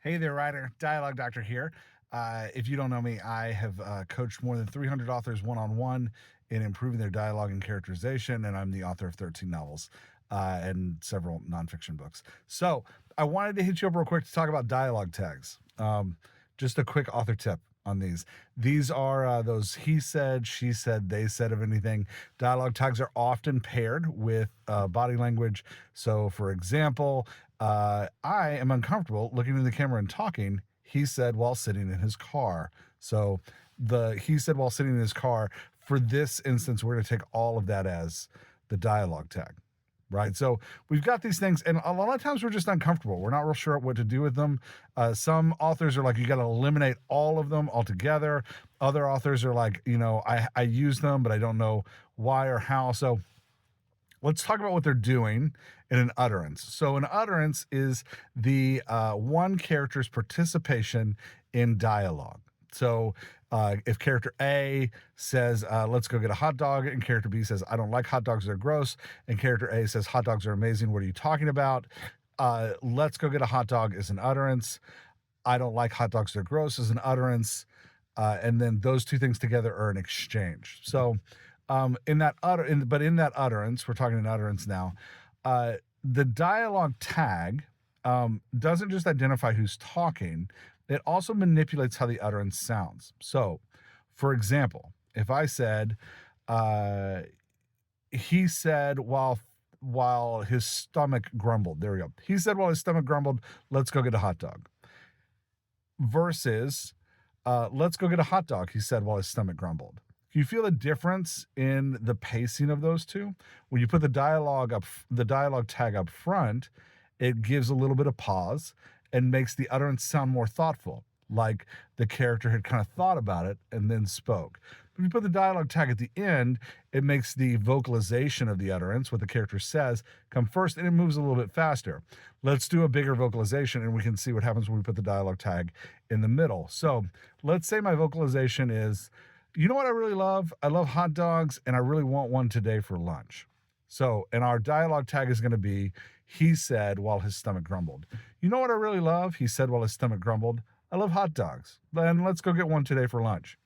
Hey there, writer. Dialogue Doctor here. If you don't know me, I have coached more than 300 authors one-on-one in improving their dialogue and characterization, and I'm the author of 13 novels and several nonfiction books. So I wanted to hit you up real quick to talk about dialogue tags. Just a quick author tip on these. These are those he said, she said, they said of anything. Dialogue tags are often paired with body language. So, for example, I am uncomfortable looking in the camera and talking, he said while sitting in his car. So the he said while sitting in his car, for this instance, we're going to take all of that as the dialogue tag. Right. So we've got these things, and a lot of times we're just uncomfortable. We're not real sure what to do with them. Some authors are like, you got to eliminate all of them altogether. Other authors are like, I use them, but I don't know why or how. So let's talk about what they're doing in an utterance. So, an utterance is the one character's participation in dialogue. So, if character A says, let's go get a hot dog, and character B says, I don't like hot dogs, they're gross, and character A says, hot dogs are amazing, what are you talking about? Let's go get a hot dog is an utterance. I don't like hot dogs, they're gross is an utterance. And then those two things together are an exchange. So, in that utterance, we're talking an utterance now. The dialogue tag doesn't just identify who's talking; it also manipulates how the utterance sounds. So, for example, if I said, "He said while his stomach grumbled," there we go. He said while his stomach grumbled, "Let's go get a hot dog." Versus, "Let's go get a hot dog," he said while his stomach grumbled. Do you feel the difference in the pacing of those two? When you put the dialogue tag up front, it gives a little bit of pause and makes the utterance sound more thoughtful, like the character had kind of thought about it and then spoke. If you put the dialogue tag at the end, it makes the vocalization of the utterance, what the character says, come first, and it moves a little bit faster. Let's do a bigger vocalization, and we can see what happens when we put the dialogue tag in the middle. So let's say my vocalization is, you know what I really love? I love hot dogs, and I really want one today for lunch. So, and our dialogue tag is going to be, he said while his stomach grumbled. You know what I really love? He said while his stomach grumbled. I love hot dogs. Then let's go get one today for lunch.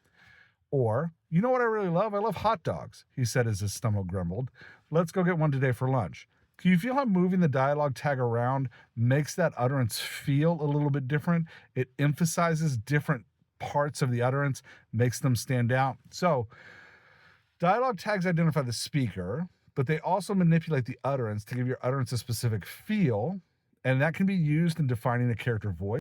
Or, you know what I really love? I love hot dogs, he said as his stomach grumbled. Let's go get one today for lunch. Can you feel how moving the dialogue tag around makes that utterance feel a little bit different? It emphasizes different parts of the utterance, makes them stand out. So, dialogue tags identify the speaker, but they also manipulate the utterance to give your utterance a specific feel, and that can be used in defining a character voice.